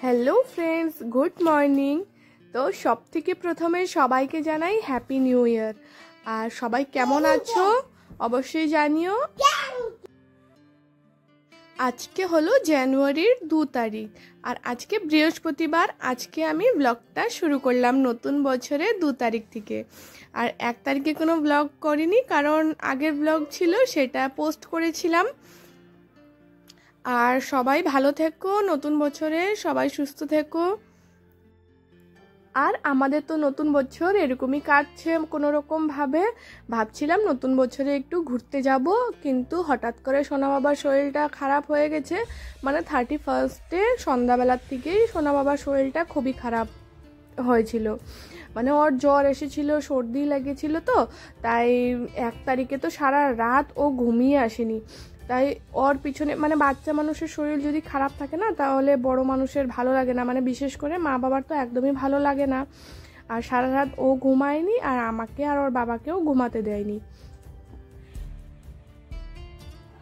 Hello friends, good morning. তো সব থেকে প্রথমে সবাইকে জানাই হ্যাপি নিউ ইয়ার। আর সবাই কেমন আছো অবশ্যই জানিও। আজকে হলো জানুয়ারির 2 তারিখ আর আজকে বৃহস্পতিবার। আজকে আমি ব্লগটা শুরু করলাম নতুন বছরের 2 তারিখ থেকে। আর 1 তারিখে কোনো ব্লগ করিনি, কারণ আগের ব্লগ ছিল সেটা পোস্ট করেছিলাম। আর সবাই ভালো থেকো, নতুন বছরে সবাই সুস্থ থেকো। আর আমাদের তো নতুন বছর এরকমই কাটছে কোনো রকম ভাবে। ভাবছিলাম নতুন বছরে একটু ঘুরতে যাব, কিন্তু হঠাৎ করে সোনা বাবার শরীরটা খারাপ হয়ে গেছে। মানে 31-এ সন্ধ্যাবেলার থেকেই সোনা বাবার শরীরটা খুবই খারাপ হয়েছিল। মানে ওর জ্বর এসেছিল, সর্দি লেগেছিল, তো তাই 1 তারিখে তো সারা রাত ও ঘুমিয়ে আসেনি। তাই ওর পিছনে মানে বাচ্চা মানুষের শরীর যদি খারাপ থাকে না, তাহলে বড় মানুষের ভালো লাগে না, মানে বিশেষ করে মা বাবার তো একদমই ভালো লাগে না। আর সারা রাত ও ঘুমায়নি, আর আমাকে আর ওর বাবাকেও ঘুমাতে দেয়নি।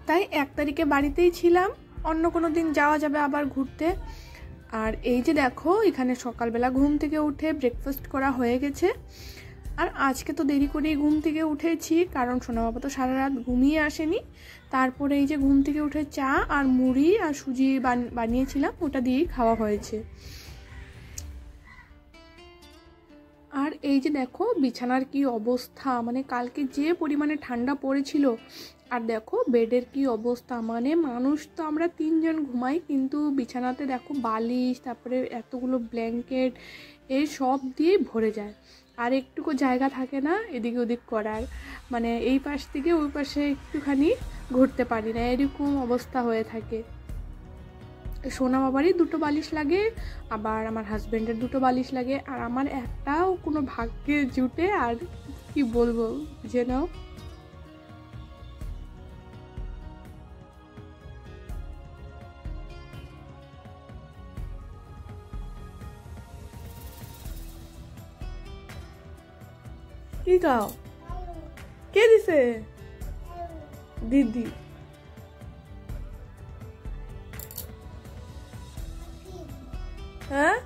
তাই 1 তারিখে বাড়িতেই ছিলাম, অন্য কোনো দিন যাওয়া যাবে আবার ঘুরতে। আর এই যে দেখো, এখানে সকালবেলা ঘুম থেকে উঠে ব্রেকফাস্ট করা হয়ে গেছে। আর আজকে তো দেরি করেই ঘুম থেকে উঠেছি, কারণ সোনা বাবা তো সারা রাত ঘুমিয়ে আসেনি। তারপরে এই যে ঘুম থেকে উঠে চা আর মুড়ি আর সুজি বানিয়েছিলাম, ওটা দিয়েই খাওয়া হয়েছে। আর এই যে দেখো বিছানার কি অবস্থা, মানে কালকে যে পরিমাণে ঠান্ডা পড়েছিল। আর দেখো বেডের কি অবস্থা, মানে মানুষ তো আমরা 3 জন ঘুমাই, কিন্তু বিছানাতে দেখো বালিশ, তারপরে এতগুলো ব্ল্যাঙ্কেট, এই সব দিয়ে ভরে যায়। আর একটুকু জায়গা থাকে না এদিক ওদিক করার, মানে এই পাশ থেকে ওই পাশে একটুখানি ঘুরতে পারি না, এরকম অবস্থা হয়ে থাকে। সোনা বাবারই 2টো বালিশ লাগে, আবার আমার হাজব্যান্ডের 2টো বালিশ লাগে, আর আমার একটাও কোনো ভাগ্যে জুটে। আর কি বলবো, বুঝে নাও। কি গাও? কে দিছে? দিদি। হ্যাঁ,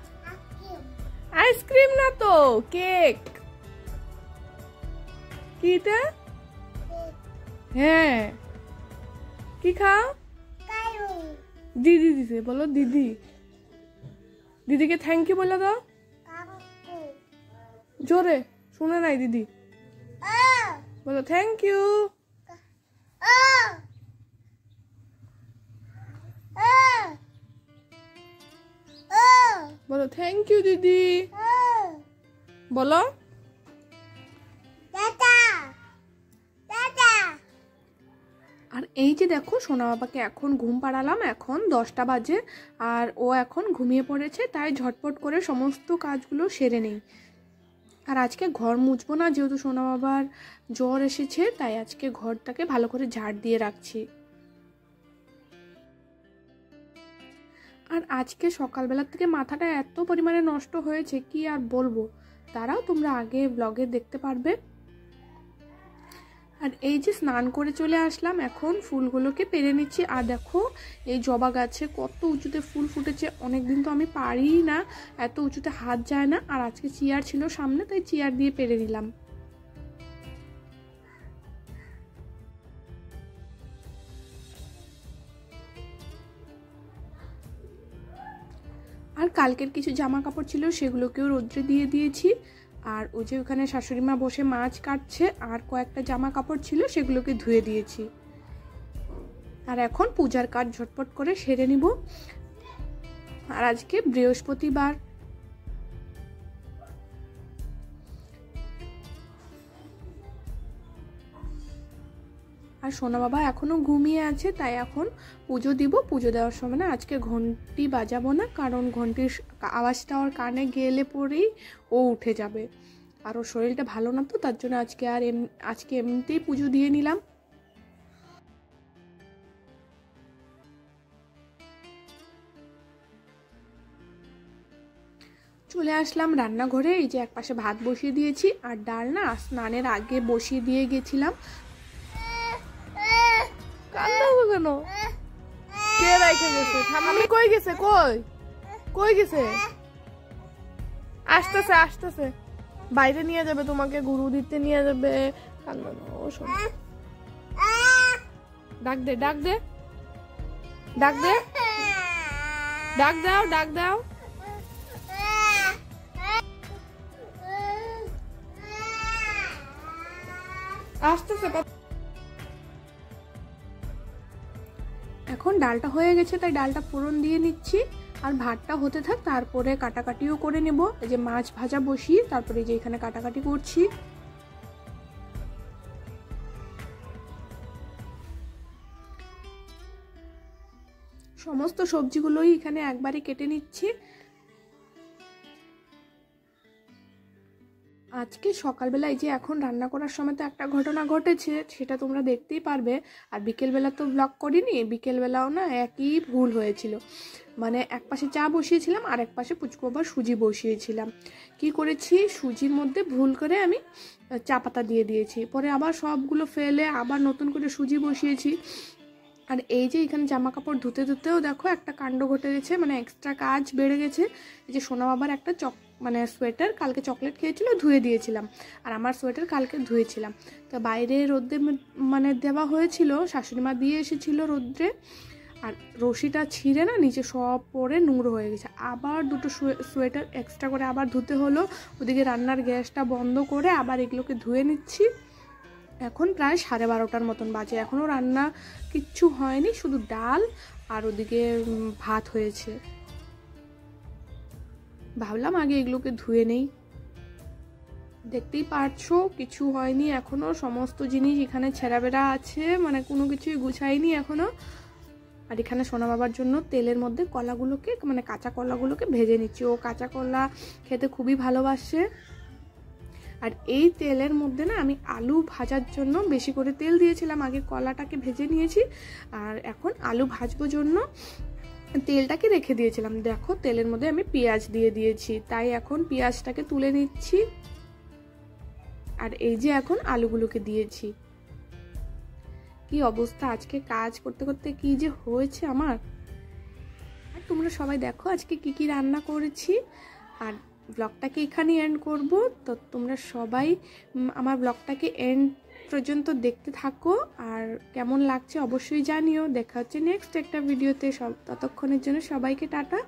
আইসক্রিম না তো, কেক। কিটা? হ্যাঁ, কি খাও? দিদি দিছে, বলো দিদি। দিদিকে থ্যাংক ইউ বলে দাও জোরে, শুনে নাই দিদি, বলো থ্যাংক ইউ। বলো থ্যাংক ইউ দিদি, বলো। আর এই যে দেখো সোনা বাবাকে এখন ঘুম পাড়ালাম, এখন 10টা বাজে, আর ও এখন ঘুমিয়ে পড়েছে। তাই ঝটপট করে সমস্ত কাজগুলো সেরে নেই। আর আজকে ঘর মুছবো না, যেহেতু সোনা বাবার জ্বর এসেছে, তাই আজকে ঘরটাকে ভালো করে ঝাড় দিয়ে রাখছি। আর আজকে সকালবেলা থেকে মাথাটা এত পরিমাণে নষ্ট হয়েছে, কি আর বলবো, তারাও তোমরা আগে ব্লগে দেখতে পারবে। আর এই যে স্নান করে চলে আসলাম, এখন ফুলগুলোকে পেরে নিচ্ছি। আর দেখো এই জবা গাছে কত উঁচুতে ফুল ফুটেছে, অনেকদিন তো আমি পারি না, এত উঁচুতে হাত যায় না। আর আজকে চেয়ার ছিল সামনে, তাই চেয়ার দিয়ে পেরে নিলাম। আর কালকের কিছু জামা কাপড় ছিল, সেগুলোকেও রোদ্রে দিয়ে দিয়েছি। আর ওই যে ওখানে শাশুড়ি মা বসে মাছ কাটছে, আর কয়েকটা জামা কাপড় ছিল, সেগুলোকে ধুয়ে দিয়েছি। আর এখন পূজার কাজ ঝটপট করে সেরে নিব। আর আজকে বৃহস্পতিবার। আর সোনা বাবা এখনো ঘুমিয়ে আছে, তাই এখন পুজো দিব। পুজো দেওয়ার সময় না আজকে ঘন্টি বাজাবো না, কারণ ঘন্টির আওয়াজটা ওর কানে গেলে পরেই ও উঠে যাবে। আর ওর শরীরটা ভালো না, তো তার জন্য আজকে এমনিতেই পুজো দিয়ে নিলাম। চলে আসলাম রান্নাঘরে। এই যে একপাশে ভাত বসিয়ে দিয়েছি, আর ডাল না স্নানের আগে বসিয়ে দিয়ে গেছিলাম। কান্না কেন? কে রাইখে গেছে? ঠাম্মি কই গেছে? কই কই গেছে? আসতেছে আসতেছে, বাইরে নিয়ে যাবে তোমাকে, গুরু দিতে নিয়ে যাবে। ডাক দে ডাক দে ডাক দে, ডাক দাও ডাক দাও। আসতেছে। এখন ডালটা হয়ে গেছে, তাই ডালটা ফোড়ন দিয়ে নিচ্ছি, আর ভাতটা হতে থাক, তারপরে কাটাকাটিও করে নেব। এই যে মাছ ভাজা বসি, তারপরে এই যে এখানে কাটাকাটি করছি। সমস্ত সবজিগুলোই এখানে একবারে কেটে নিচ্ছি। আজকে সকালবেলায় যে এখন রান্না করার সময় তো একটা ঘটনা ঘটেছে, সেটা তোমরা দেখতেই পারবে। আর বিকেলবেলা তো ব্লগ করিনি, বিকেলবেলাও না একই ভুল হয়েছিল। মানে এক পাশে চা বসিয়েছিলাম আর এক পাশে পুচকু আবার সুজি বসিয়েছিলাম। কি করেছি, সুজির মধ্যে ভুল করে আমি চা পাতা দিয়ে দিয়েছি, পরে আবার সবগুলো ফেলে আবার নতুন করে সুজি বসিয়েছি। আর এই যে এখানে জামা কাপড় ধুতে ধুতেও দেখো একটা কাণ্ড ঘটে গেছে, মানে এক্সট্রা কাজ বেড়ে গেছে। এই যে সোনা বাবার একটা মানে সোয়েটার কালকে চকলেট খেয়েছিল, ধুয়ে দিয়েছিলাম, আর আমার সোয়েটার কালকে ধুয়েছিলাম। তো বাইরে রোদ্রে মানে দেওয়া হয়েছিল, শাশুড়ি মা দিয়ে এসেছিল রোদ্রে, আর রশিটা ছিঁড়ে না নিচে সব পরে নোংরা হয়ে গেছে। আবার দুটো সোয়েটার এক্সট্রা করে আবার ধুতে হলো। ওদিকে রান্নার গ্যাসটা বন্ধ করে আবার এগুলোকে ধুয়ে নিচ্ছি। এখন প্রায় 12:30 মতন বাজে, এখনও রান্না কিচ্ছু হয়নি, শুধু ডাল আর ওদিকে ভাত হয়েছে। ভাবলাম আগে এগুলোকে ধুয়ে নেই। দেখতেই পারছো কিছু হয়নি এখনো, সমস্ত জিনিস এখানে ছেঁড়াবেড়া আছে, মানে কোনো কিছুই গুছাইনি এখনো। আর এখানে সোনা বাবার জন্য তেলের মধ্যে কলাগুলোকে, মানে কাঁচা কলাগুলোকে ভেজে নিচ্ছি। ও কাঁচা কলা খেতে খুবই ভালোবাসে। আর এই তেলের মধ্যে না আমি আলু ভাজার জন্য বেশি করে তেল দিয়েছিলাম, আগে কলাটাকে ভেজে নিয়েছি, আর এখন আলু ভাজবো জন্য তেলটাকে রেখে দিয়েছিলাম। দেখো তেলের মধ্যে আমি পেঁয়াজ দিয়ে দিয়েছি, তাই এখন পেঁয়াজটাকে তুলে নিচ্ছি। আর এই যে এখন আলুগুলোকে দিয়েছি। কি অবস্থা, আজকে কাজ করতে করতে কি যে হয়েছে আমার। আর তোমরা সবাই দেখো আজকে কি কি রান্না করেছি। আর ব্লগটাকে এখানেই এন্ড করব। তো তোমরা সবাই আমার ব্লগটাকে এন্ড পর্যন্ত দেখতে থাকো, আর কেমন লাগছে অবশ্যই জানিও। দেখা হচ্ছে নেক্সট একটা ভিডিওতে। ততক্ষণের জন্য সবাইকে টাটা।